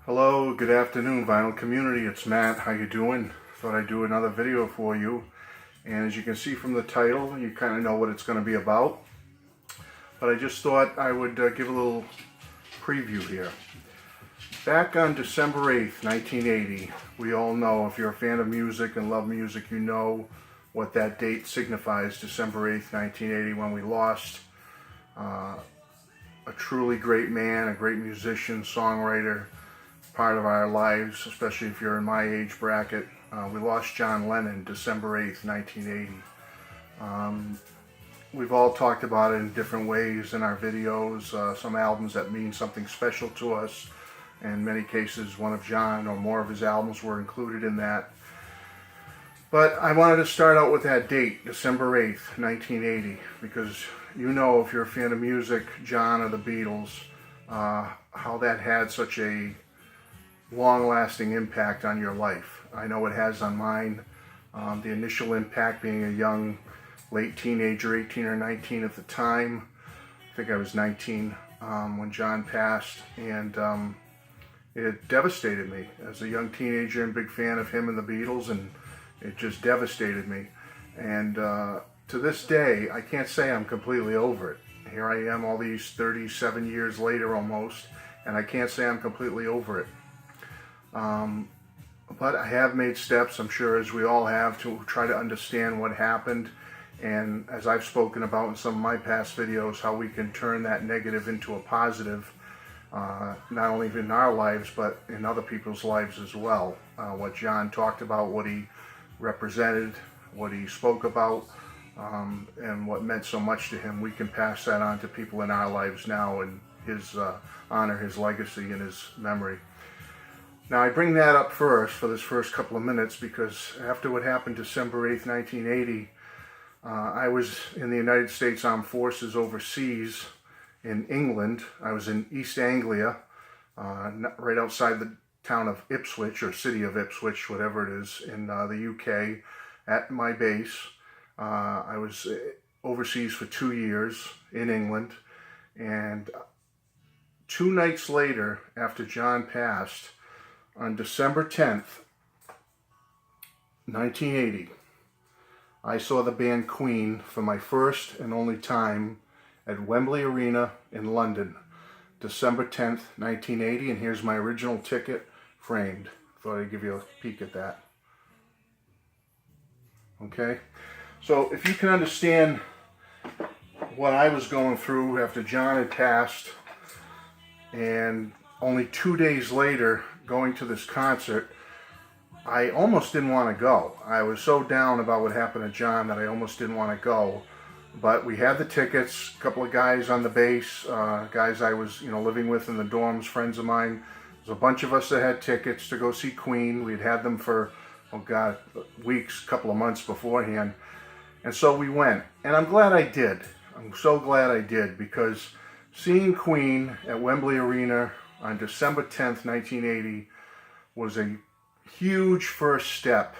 Hello, good afternoon, vinyl community. It's Matt. How you doing? Thought I'd do another video for you. And as you can see from the title, you kind of know what it's going to be about. But I just thought I would give a little preview here. Back on December 8th, 1980, we all know, if you're a fan of music and love music, you know what that date signifies, December 8th, 1980, when we lost a truly great man, a great musician, songwriter, part of our lives, especially if you're in my age bracket. We lost John Lennon December 8th, 1980. We've all talked about it in different ways in our videos, some albums that mean something special to us. In many cases, one of John or more of his albums were included in that. But I wanted to start out with that date, December 8th, 1980, because you know, if you're a fan of music, John or the Beatles, how that had such a long-lasting impact on your life. I know it has on mine. The initial impact being a young, late teenager, 18 or 19 at the time. I think I was 19 when John passed, and it devastated me as a young teenager and big fan of him and the Beatles, and it just devastated me. And to this day, I can't say I'm completely over it. Here I am all these 37 years later almost, and I can't say I'm completely over it. But I have made steps, I'm sure as we all have, to try to understand what happened, and as I've spoken about in some of my past videos, how we can turn that negative into a positive, not only in our lives but in other people's lives as well. What John talked about, what he represented, what he spoke about, and what meant so much to him, we can pass that on to people in our lives now and his honor his legacy and his memory. Now, I bring that up first for this first couple of minutes because after what happened December 8th, 1980, I was in the United States Armed Forces overseas in England. I was in East Anglia, right outside the town of Ipswich, or city of Ipswich, whatever it is, in the UK, at my base. I was overseas for 2 years in England, and 2 nights later, after John passed, on December 10th, 1980, I saw the band Queen for my first and only time at Wembley Arena in London. December 10th, 1980, and here's my original ticket framed. Thought I'd give you a peek at that. Okay, so if you can understand what I was going through after John had passed, and only 2 days later going to this concert, I almost didn't want to go. I was so down about what happened to John that I almost didn't want to go. But we had the tickets, a couple of guys on the base, guys I was living with in the dorms, friends of mine. There's a bunch of us that had tickets to go see Queen. We'd had them for, oh God, weeks, a couple of months beforehand. And so we went. And I'm glad I did. I'm so glad I did, because seeing Queen at Wembley Arena on December 10th, 1980 was a huge first step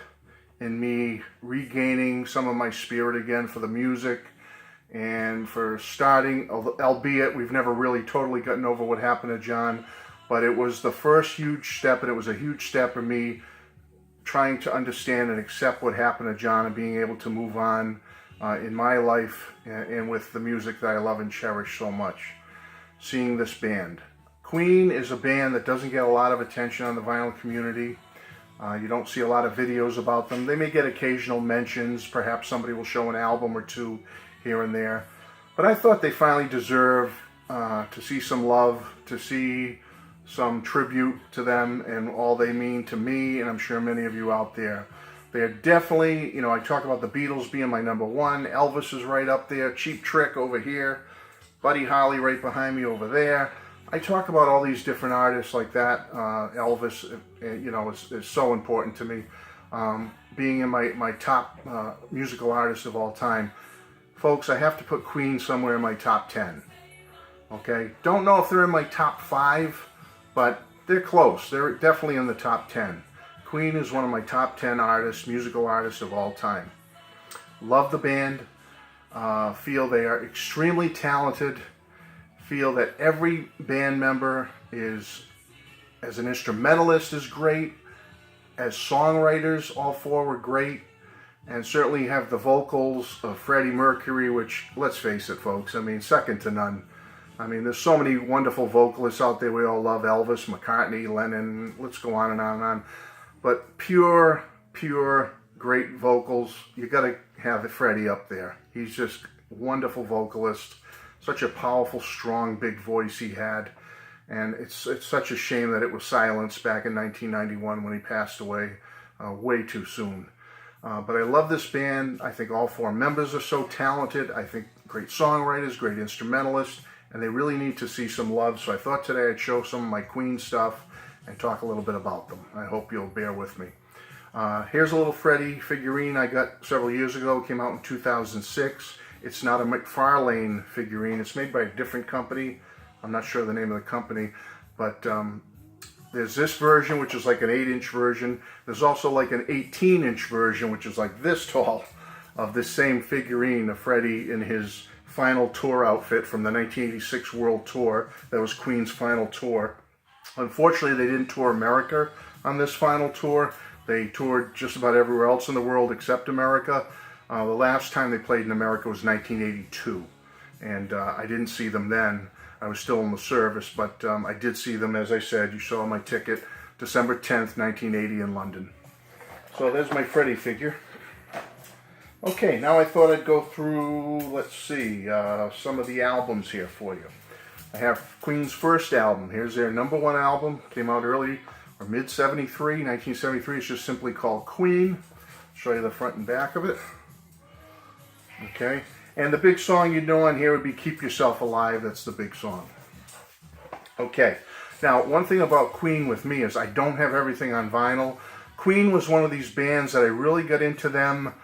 in me regaining some of my spirit again for the music, and for starting, albeit we've never really totally gotten over what happened to John, but it was the first huge step, and it was a huge step in me trying to understand and accept what happened to John and being able to move on in my life and with the music that I love and cherish so much. Seeing this band. Queen is a band that doesn't get a lot of attention on the vinyl community. You don't see a lot of videos about them. They may get occasional mentions. Perhaps somebody will show an album or two here and there. But I thought they finally deserve to see some love, to see some tribute to them and all they mean to me, and I'm sure many of you out there. They're definitely, I talk about the Beatles being my number one. Elvis is right up there. Cheap Trick over here. Buddy Holly right behind me over there. I talk about all these different artists like that. Elvis, is so important to me. Being in my top musical artists of all time. Folks, I have to put Queen somewhere in my top 10. Okay? Don't know if they're in my top 5, but they're close. They're definitely in the top 10. Queen is one of my top 10 artists, musical artists of all time. Love the band. Feel they are extremely talented. Feel that every band member is as an instrumentalist is great. As songwriters, all four were great. And certainly have the vocals of Freddie Mercury, which, let's face it, folks, I mean, second to none. I mean, there's so many wonderful vocalists out there. We all love Elvis, McCartney, Lennon, let's go on and on and on. But pure, great vocals. You got to have Freddie up there. He's just a wonderful vocalist. Such a powerful, strong, big voice he had. And it's such a shame that it was silenced back in 1991 when he passed away way too soon. But I love this band. I think all four members are so talented. I think great songwriters, great instrumentalists, and they really need to see some love. So I thought today I'd show some of my Queen stuff and talk a little bit about them. I hope you'll bear with me. Here's a little Freddie figurine I got several years ago. It came out in 2006. It's not a McFarlane figurine. It's made by a different company. I'm not sure the name of the company, but there's this version, which is like an 8-inch version. There's also like an 18-inch version, which is like this tall, of this same figurine of Freddie in his final tour outfit from the 1986 World Tour. That was Queen's final tour. Unfortunately, they didn't tour America on this final tour. They toured just about everywhere else in the world except America. The last time they played in America was 1982, and I didn't see them then. I was still in the service, but I did see them, as I said. You saw my ticket, December 10th, 1980 in London. So there's my Freddie figure. Okay, now I thought I'd go through, let's see, some of the albums here for you. I have Queen's first album. Here's their #1 album. Came out early, or mid-73, 1973. It's just simply called Queen. I'll show you the front and back of it. Okay. And the big song you'd know on here would be Keep Yourself Alive. That's the big song. Okay. Now, one thing about Queen with me is I don't have everything on vinyl. Queen was one of these bands that I really got into them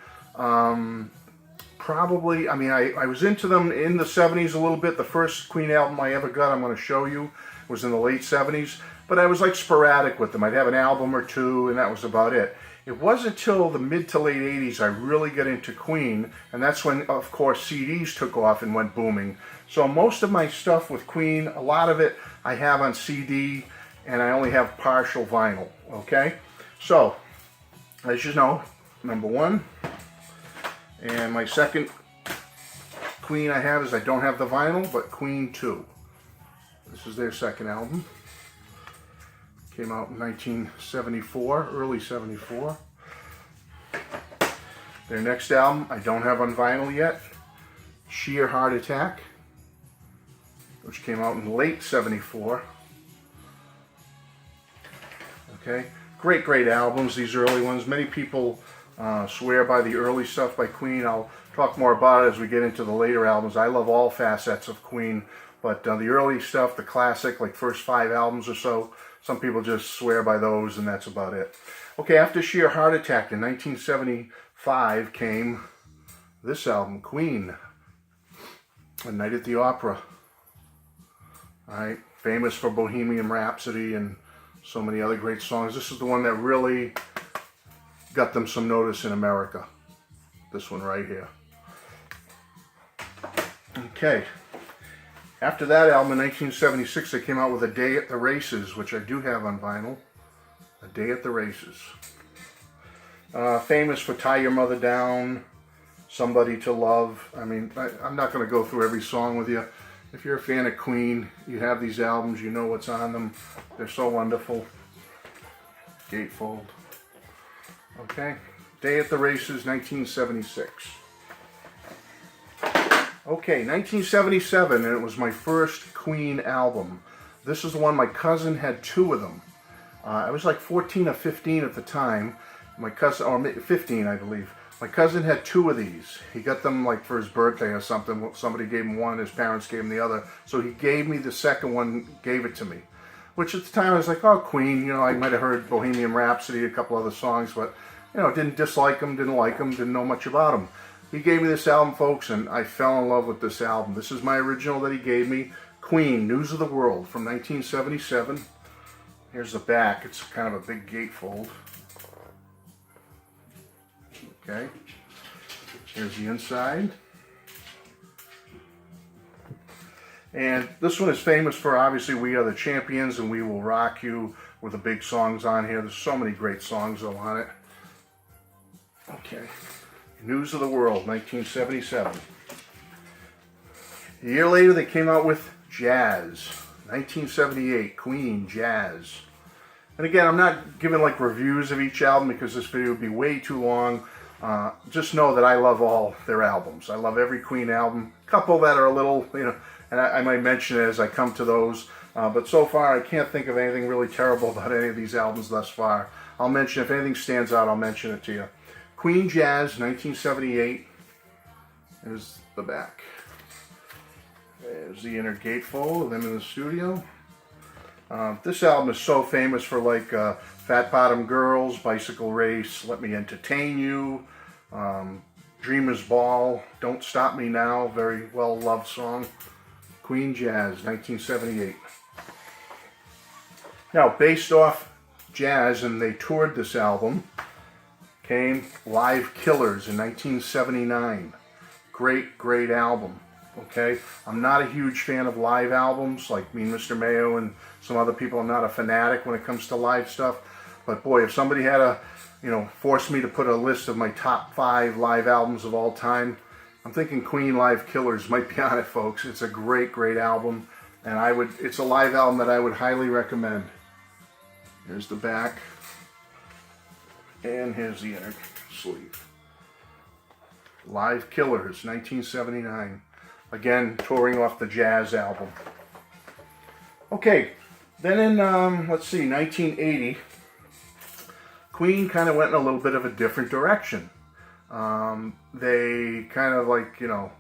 probably, I mean, I was into them in the 70s a little bit. The first Queen album I ever got, I'm going to show you, was in the late 70s. But I was like sporadic with them. I'd have an album or two, and that was about it. It wasn't until the mid to late 80s I really got into Queen, and that's when, of course, CDs took off and went booming. So most of my stuff with Queen, a lot of it I have on CD, and I only have partial vinyl, okay? So, as you know, #1, and my second Queen I have is I don't have the vinyl, but Queen 2. This is their second album. Came out in 1974, early 74. Their next album, I don't have on vinyl yet, Sheer Heart Attack, which came out in late 74. Okay, great albums, these early ones. Many people swear by the early stuff by Queen. I'll talk more about it as we get into the later albums. I love all facets of Queen, but the early stuff, the classic, like first 5 albums or so, some people just swear by those, and that's about it. Okay, after Sheer Heart Attack in 1975 came this album, Queen, A Night at the Opera. All right, famous for Bohemian Rhapsody and so many other great songs. This is the one that really got them some notice in America. This one right here. Okay. After that album in 1976, they came out with A Day at the Races, which I do have on vinyl. A Day at the Races. Famous for Tie Your Mother Down, Somebody to Love. I mean, I'm not going to go through every song with you. If you're a fan of Queen, you have these albums, you know what's on them. They're so wonderful. Gatefold. Okay. Day at the Races, 1976. Okay, 1977, and it was my first Queen album. This is the one, my cousin had 2 of them. I was like 14 or 15 at the time. My cousin, or 15, I believe. My cousin had 2 of these. He got them like for his birthday or something. Somebody gave him one, his parents gave him the other. So he gave me the second one, gave it to me. Which at the time I was like, oh, Queen, you know, I might have heard Bohemian Rhapsody, a couple other songs, but, you know, didn't dislike them, didn't like them, didn't know much about them. He gave me this album, folks, and I fell in love with this album. This is my original that he gave me, Queen, News of the World, from 1977. Here's the back. It's kind of a big gatefold. Okay. Here's the inside. And this one is famous for, obviously, We Are the Champions and We Will Rock You. were the big songs on here. There's so many great songs though on it. Okay, News of the World, 1977. A year later, they came out with Jazz, 1978, Queen, Jazz. And again, I'm not giving like reviews of each album because this video would be way too long. Just know that I love all their albums. I love every Queen album. A couple that are a little, and I might mention it as I come to those. But so far, I can't think of anything really terrible about any of these albums thus far. I'll mention, if anything stands out, I'll mention it to you. Queen, Jazz, 1978. There's the back. There's the inner gatefold of them in the studio. This album is so famous for like Fat Bottom Girls, Bicycle Race, Let Me Entertain You, Dreamer's Ball, Don't Stop Me Now, very well loved song. Queen, Jazz, 1978. Now, based off Jazz, and they toured this album, came Live Killers in 1979. Great, great album. Okay, I'm not a huge fan of live albums like me and Mr. Mayo and some other people. I'm not a fanatic when it comes to live stuff. But boy, if somebody had to, force me to put a list of my top 5 live albums of all time, I'm thinking Queen Live Killers might be on it, folks. It's a great, great album, and it's a live album that I would highly recommend. Here's the back, and here's the inner sleeve. Live Killers, 1979. Again, touring off the Jazz album. Okay, then in, 1980, Queen kind of went in a little bit of a different direction. They kind of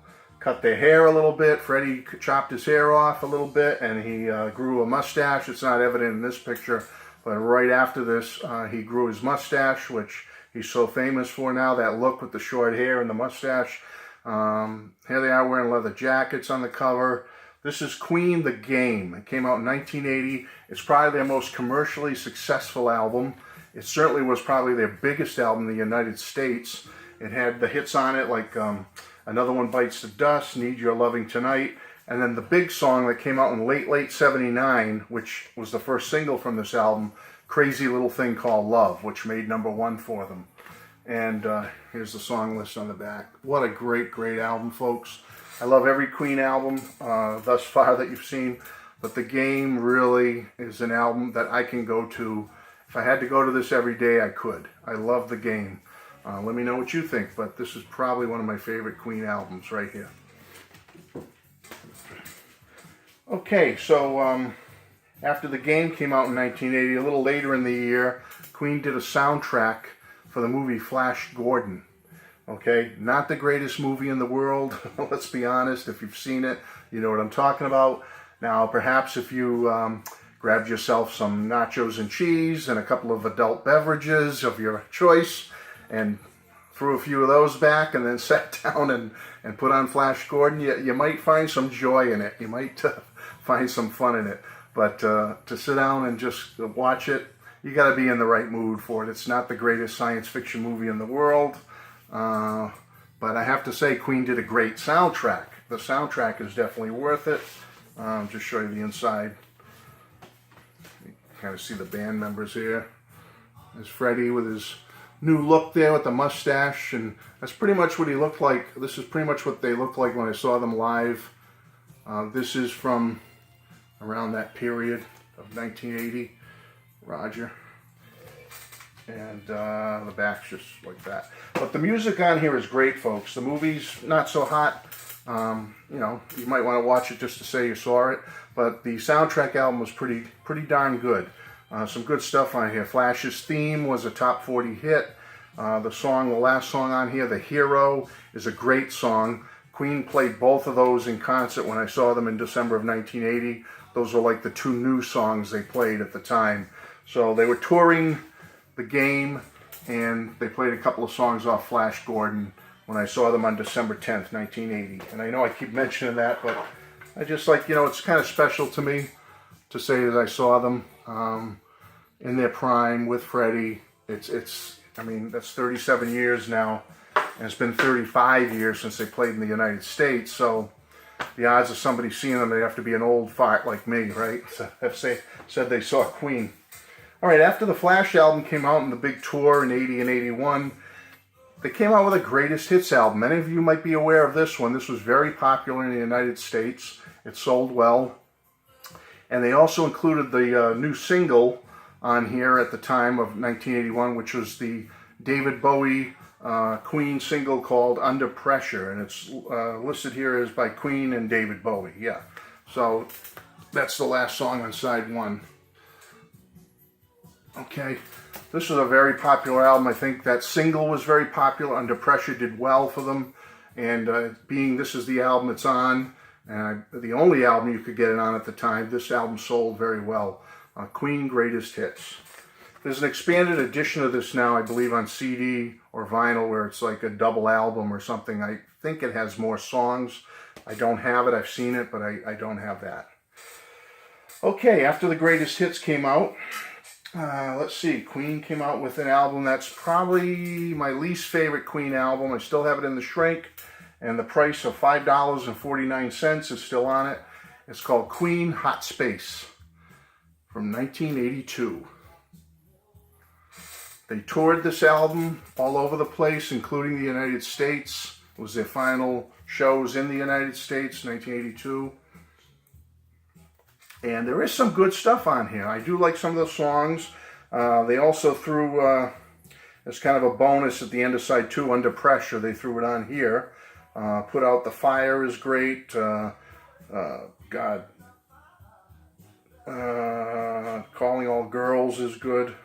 cut their hair a little bit. Freddie chopped his hair off a little bit, and he grew a mustache. It's not evident in this picture, but right after this, he grew his mustache, which he's so famous for now, that look with the short hair and the mustache. Here they are wearing leather jackets on the cover. This is Queen, The Game. It came out in 1980. It's probably their most commercially successful album. It certainly was probably their biggest album in the United States. It had the hits on it like Another One Bites the Dust, Need Your Loving Tonight, and then the big song that came out in late 79, which was the first single from this album, Crazy Little Thing Called Love, which made #1 for them. And here's the song list on the back. What a great, great album, folks. I love every Queen album thus far that you've seen, but The Game really is an album that I can go to. If I had to go to this every day, I could. I love The Game. Let me know what you think, but this is probably one of my favorite Queen albums right here. Okay, so after The Game came out in 1980, a little later in the year, Queen did a soundtrack for the movie Flash Gordon. Okay, not the greatest movie in the world, let's be honest. If you've seen it, you know what I'm talking about. Now, perhaps if you grabbed yourself some nachos and cheese and a couple of adult beverages of your choice and threw a few of those back and then sat down and put on Flash Gordon, you might find some joy in it. You might find some fun in it. But to sit down and just watch it, you got to be in the right mood for it. It's not the greatest science fiction movie in the world. But I have to say, Queen did a great soundtrack. The soundtrack is definitely worth it. Just show you the inside. You kind of see the band members here. There's Freddie with his new look there with the mustache, and that's pretty much what he looked like. This is pretty much what they looked like when I saw them live. This is from around that period of 1980. Roger. And the back's just like that. But the music on here is great, folks. The movie's not so hot. You might want to watch it just to say you saw it. But the soundtrack album was pretty darn good. Some good stuff on here. Flash's theme was a top 40 hit. The last song on here, The Hero, is a great song. Queen played both of those in concert when I saw them in December of 1980. Those were like the 2 new songs they played at the time. So they were touring The Game, and they played a couple of songs off Flash Gordon when I saw them on December 10th, 1980. And I know I keep mentioning that, but I just it's kind of special to me to say that I saw them in their prime with Freddie. That's 37 years now, and it's been 35 years since they played in the United States, so the odds of somebody seeing them, they have to be an old fart like me, right? So have said they saw Queen. All right, after the Flash album came out in the big tour in 80 and 81, they came out with a greatest hits album. Many of you might be aware of this one. This was very popular in the United States. It sold well. And they also included the new single on here at the time of 1981, which was the David Bowie Queen single called Under Pressure. And it's listed here as by Queen and David Bowie. Yeah. So that's the last song on side one. Okay. This was a very popular album. I think that single was very popular. Under Pressure did well for them. And being this is the album it's on, and the only album you could get it on at the time, this album sold very well. Queen Greatest Hits. There's an expanded edition of this now, I believe, on CD or vinyl, where it's like a double album or something. I think it has more songs. I don't have it. I've seen it, but I don't have that. Okay, after the Greatest Hits came out, let's see, Queen came out with an album that's probably my least favorite Queen album. I still have it in the shrink, and the price of $5.49 is still on it. It's called Queen Hot Space from 1982. They toured this album all over the place, including the United States. It was their final shows in the United States, 1982. And there is some good stuff on here. I do like some of the songs. They also threw, as kind of a bonus at the end of side 2, Under Pressure, they threw it on here. Put Out the Fire is great. Calling All Girls is good.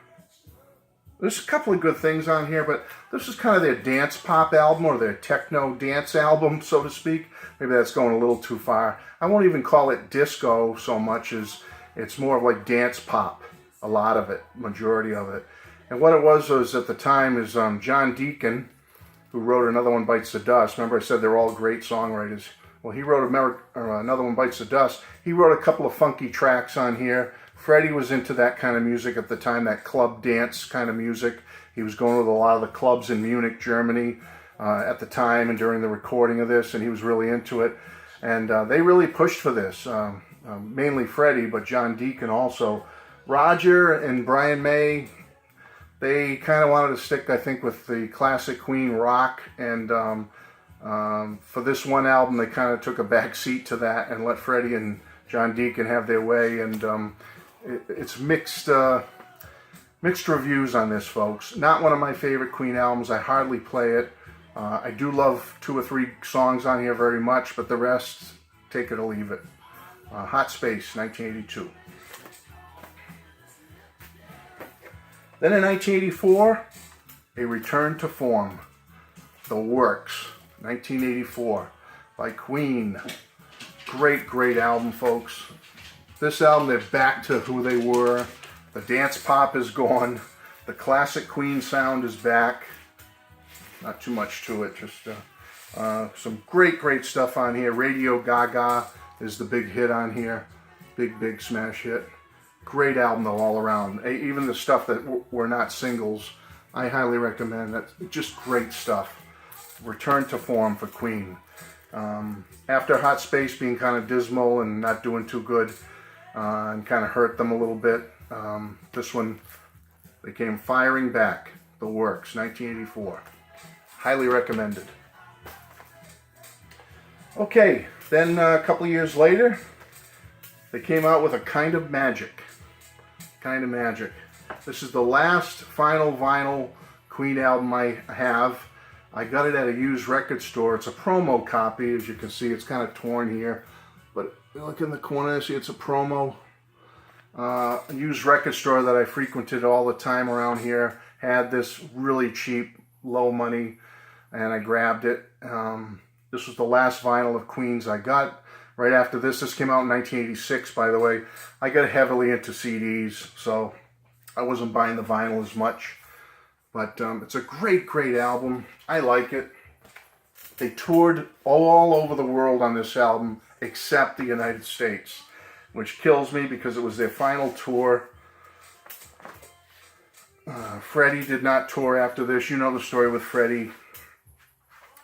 There's a couple of good things on here, but this is kind of their dance pop album, or their techno dance album, so to speak. Maybe that's going a little too far. I won't even call it disco so much as it's more of like dance pop, a lot of it, majority of it. And what it was at the time is John Deacon, who wrote Another One Bites the Dust. Remember I said they're all great songwriters. Well, he wrote Another One Bites the Dust. He wrote a couple of funky tracks on here. Freddie was into that kind of music at the time, that club dance kind of music. He was going to a lot of the clubs in Munich, Germany at the time and during the recording of this, and he was really into it. And they really pushed for this, mainly Freddie, but John Deacon also. Roger and Brian May, they kind of wanted to stick, I think, with the classic Queen rock, and for this one album, they kind of took a back seat to that and let Freddie and John Deacon have their way, and it's mixed reviews on this, folks. Not one of my favorite Queen albums. I hardly play it. I do love 2 or 3 songs on here very much, but the rest, take it or leave it. Hot Space, 1982. Then in 1984, a return to form. The Works, 1984, by Queen. Great, great album, folks. This album, they're back to who they were. The dance pop is gone. The classic Queen sound is back. Not too much to it, just some great, great stuff on here. Radio Gaga is the big hit on here. Big, big smash hit. Great album, though, all around. Even the stuff that were not singles, I highly recommend that. Just great stuff. Return to form for Queen. After Hot Space being kind of dismal and not doing too good, and kind of hurt them a little bit, this one, they came firing back. The Works, 1984. Highly recommended. Okay, then a couple of years later, they came out with a Kind of Magic. Kind of Magic. This is the last final vinyl Queen album I have. I got it at a used record store. It's a promo copy. As you can see, it's kind of torn here. But look in the corner, see it's a promo. A used record store that I frequented all the time around here had this really cheap, low money, and I grabbed it. This was the last vinyl of Queen's I got. Right after this came out in 1986, by the way. I got heavily into CDs, so I wasn't buying the vinyl as much. But it's a great, great album. I like it. They toured all over the world on this album, except the United States, which kills me because it was their final tour. Freddie did not tour after this. You know the story with Freddie.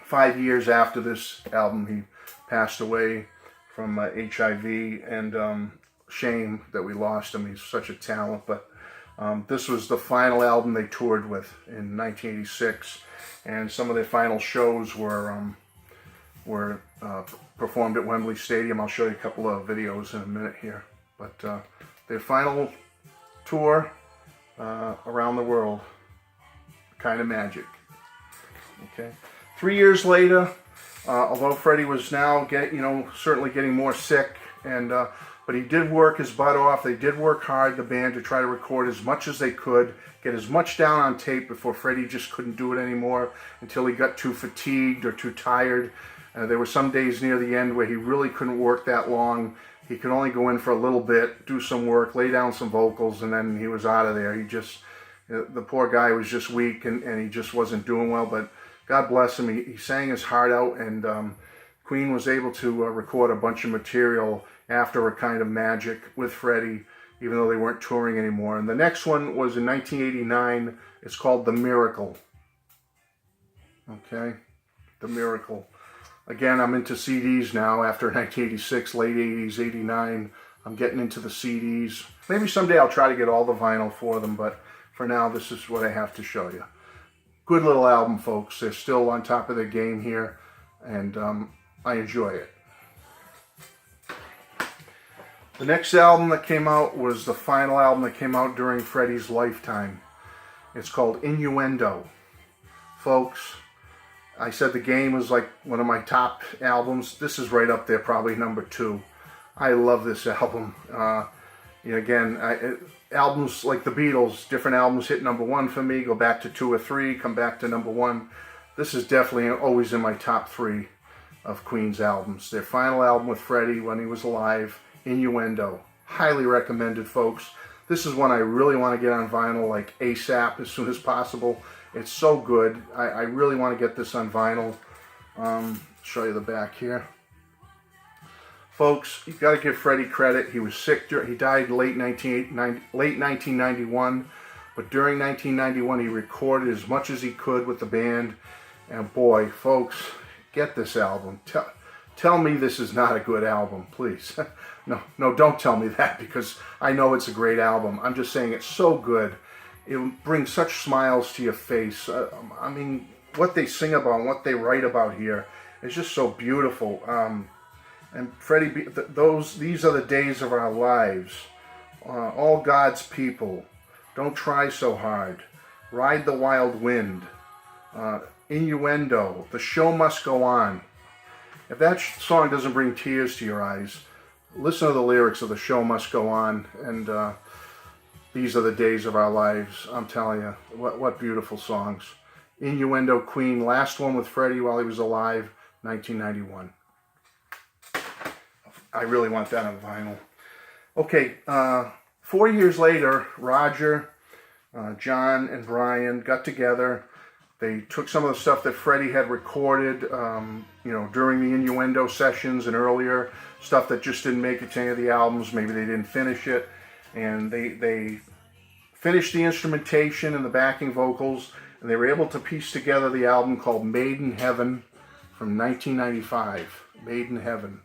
5 years after this album, he passed away from HIV, and shame that we lost him. He's such a talent, but This was the final album they toured with in 1986, and some of their final shows were performed at Wembley Stadium. I'll show you a couple of videos in a minute here. But their final tour around the world, kind of magic. Okay. 3 years later, although Freddie was now certainly getting more sick, but he did work his butt off. They did work hard, the band, to try to record as much as they could, get as much down on tape before Freddie just couldn't do it anymore until he got too fatigued or too tired. There were some days near the end where he really couldn't work that long. He could only go in for a little bit, do some work, lay down some vocals, and then he was out of there. The poor guy was just weak, and he just wasn't doing well, but God bless him. He sang his heart out, and Queen was able to record a bunch of material after a kind of magic with Freddie, even though they weren't touring anymore. And the next one was in 1989. It's called The Miracle. Okay, The Miracle. Again, I'm into CDs now after 1986, late 80s, 89. I'm getting into the CDs. Maybe someday I'll try to get all the vinyl for them, but for now, this is what I have to show you. Good little album, folks. They're still on top of their game here, and I enjoy it. The next album that came out was the final album that came out during Freddie's lifetime. It's called Innuendo. Folks, I said the game was like one of my top albums. This is right up there, probably number 2. I love this album. Albums like the Beatles, different albums hit number 1 for me, go back to 2 or 3, come back to number 1. This is definitely always in my top 3 of Queen's albums. Their final album with Freddie when he was alive, Innuendo. Highly recommended, folks. This is one I really want to get on vinyl like ASAP, as soon as possible. It's so good. I really want to get this on vinyl. Show you the back here. Folks, you got to give Freddie credit. He was sick. He died late 1991. But during 1991, he recorded as much as he could with the band. And boy, folks, get this album. Tell me this is not a good album, please. No, don't tell me that, because I know it's a great album. I'm just saying it's so good. It brings such smiles to your face. I mean, what they sing about and what they write about here is just so beautiful. And Freddie, these are the days of our lives. All God's people, don't try so hard. Ride the wild wind. Innuendo, the show must go on. If that song doesn't bring tears to your eyes, listen to the lyrics of The Show Must Go On, and These Are the Days of Our Lives. I'm telling you, what beautiful songs. Innuendo, Queen, last one with Freddie while he was alive, 1991. I really want that on vinyl. Okay, 4 years later, Roger, John, and Brian got together. They took some of the stuff that Freddie had recorded, during the Innuendo sessions and earlier, stuff that just didn't make it to any of the albums. Maybe they didn't finish it. And they finished the instrumentation and the backing vocals, and they were able to piece together the album called Made in Heaven from 1995. Made in Heaven.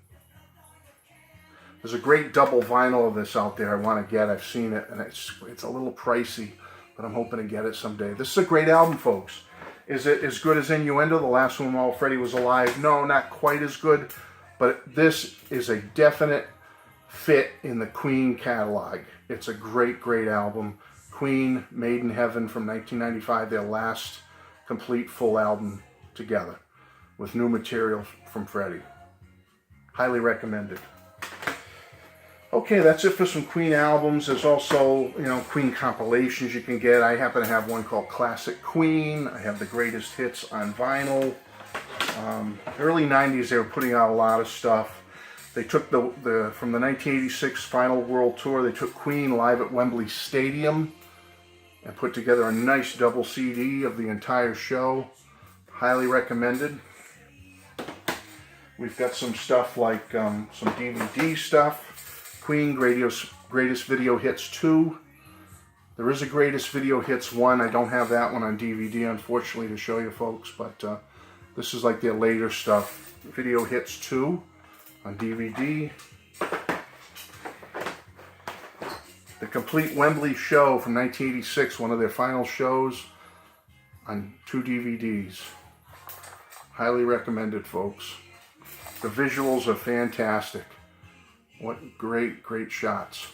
There's a great double vinyl of this out there I want to get. I've seen it, and it's a little pricey, but I'm hoping to get it someday. This is a great album, folks. Is it as good as Innuendo, the last one while Freddie was alive? No, not quite as good, but this is a definite fit in the Queen catalog. It's a great, great album. Queen, Made in Heaven from 1995, their last complete full album together with new material from Freddie. Highly recommended. Okay, that's it for some Queen albums. There's also, Queen compilations you can get. I happen to have one called Classic Queen. I have the greatest hits on vinyl. Early 90s, they were putting out a lot of stuff. They took from the 1986 final world tour, they took Queen live at Wembley Stadium and put together a nice double CD of the entire show. Highly recommended. We've got some stuff like some DVD stuff. Queen Greatest Video Hits 2. There is a Greatest Video Hits 1. I don't have that one on DVD, unfortunately, to show you folks, but this is like their later stuff. Video Hits 2 on DVD. the complete Wembley show from 1986, one of their final shows, on 2 DVDs. Highly recommended, folks. The visuals are fantastic. What great, great shots.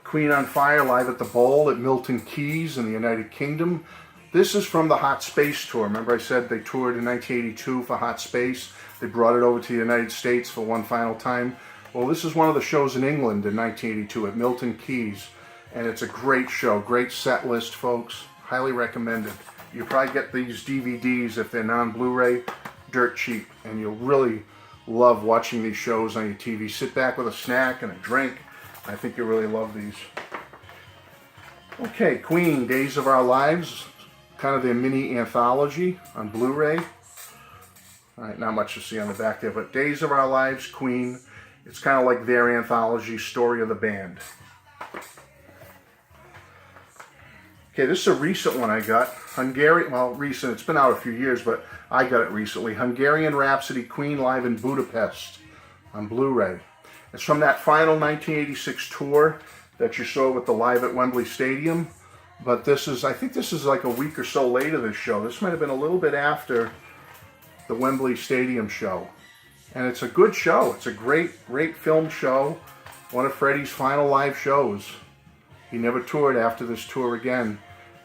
Queen on Fire live at the Bowl at Milton Keynes in the United Kingdom. This is from the Hot Space Tour. Remember I said they toured in 1982 for Hot Space. They brought it over to the United States for one final time. Well, this is one of the shows in England in 1982 at Milton Keynes. And it's a great show, great set list, folks. Highly recommended. You probably get these DVDs if they're non-Blu-ray, dirt cheap. And you'll really love watching these shows on your TV. Sit back with a snack and a drink. I think you'll really love these. Okay, Queen, Days of Our Lives. Kind of their mini anthology on Blu-ray. Alright, not much to see on the back there, but Days of Our Lives, Queen. It's kind of like their anthology, Story of the Band. Okay, this is a recent one I got. Well, recent, it's been out a few years, but I got it recently. Hungarian Rhapsody, Queen live in Budapest on Blu-ray. It's from that final 1986 tour that you saw with the Live at Wembley Stadium. But this is, I think this is like a week or so later, this show. This might have been a little bit after the Wembley Stadium show. And it's a good show. It's a great, great film show. One of Freddie's final live shows. He never toured after this tour again.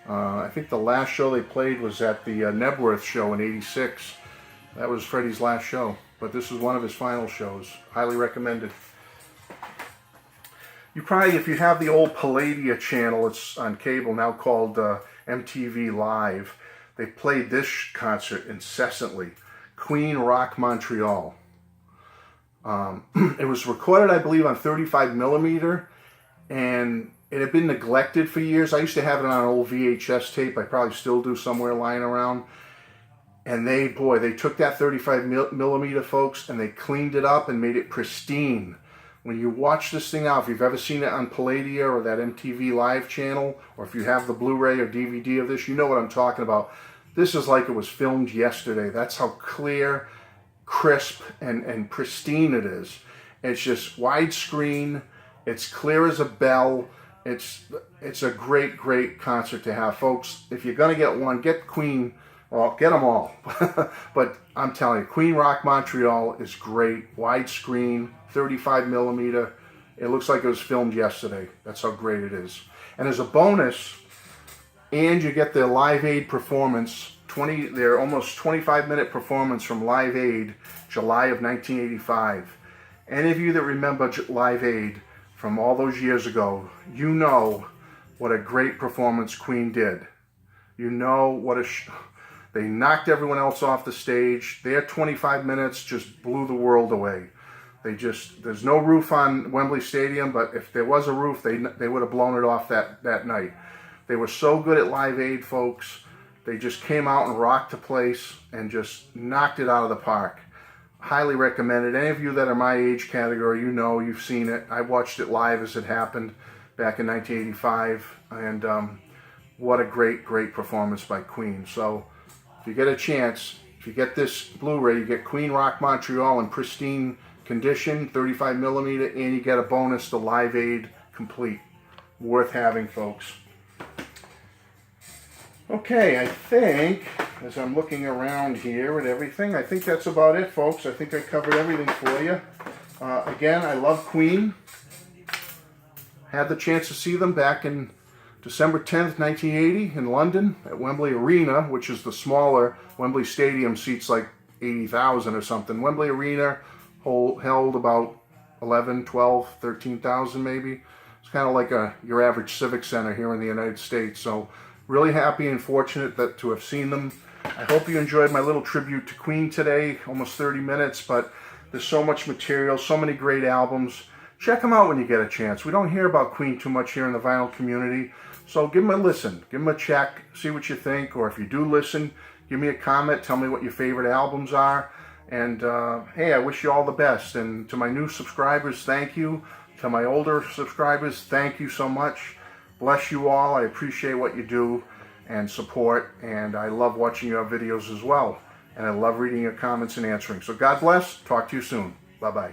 I think the last show they played was at the Nebworth show in '86. That was Freddie's last show. But this is one of his final shows. Highly recommended. You probably, if you have the old Palladia channel, it's on cable now called MTV Live. They played this concert incessantly. Queen Rock Montreal. It was recorded, I believe, on 35mm, and it had been neglected for years. I used to have it on an old VHS tape. I probably still do somewhere lying around. And they took that 35mm, folks, and they cleaned it up and made it pristine. When you watch this thing out, if you've ever seen it on Palladia or that MTV Live channel, or if you have the Blu-ray or DVD of this, you know what I'm talking about. This is like it was filmed yesterday. That's how clear, crisp, and pristine it is. It's just widescreen. It's clear as a bell. It's a great, great concert to have. Folks, if you're going to get one, get Queen. Well, get them all. But I'm telling you, Queen Rock Montreal is great. Widescreen, 35mm. It looks like it was filmed yesterday. That's how great it is. And as a bonus, and you get their Live Aid performance, their almost 25-minute performance from Live Aid, July of 1985. Any of you that remember Live Aid from all those years ago, you know what a great performance Queen did. You know what they knocked everyone else off the stage. Their 25 minutes just blew the world away. There's no roof on Wembley Stadium, but if there was a roof, they would have blown it off that night. They were so good at Live Aid, folks. They just came out and rocked the place and just knocked it out of the park. Highly recommended. Any of you that are my age category, you know, you've seen it. I watched it live as it happened back in 1985, and what a great, great performance by Queen. So if you get a chance, if you get this Blu-ray, you get Queen Rock Montreal in pristine condition, 35mm, and you get a bonus, the Live Aid complete. Worth having, folks. Okay, I think, as I'm looking around here at everything, I think that's about it, folks. I think I covered everything for you. Again, I love Queen. Had the chance to see them back in December 10th, 1980 in London at Wembley Arena, which is the smaller. Wembley Stadium seats like 80,000 or something. Wembley Arena held about 11, 12, 13,000 maybe. It's kind of like your average civic center here in the United States. So really happy and fortunate to have seen them. I hope you enjoyed my little tribute to Queen today, almost 30 minutes, but there's so much material, so many great albums. Check them out when you get a chance. We don't hear about Queen too much here in the vinyl community, so give them a listen, give them a check, see what you think, or if you do listen, give me a comment, tell me what your favorite albums are, and hey, I wish you all the best. And to my new subscribers, thank you. To my older subscribers, thank you so much. Bless you all. I appreciate what you do and support, and I love watching your videos as well. And I love reading your comments and answering. So God bless. Talk to you soon. Bye-bye.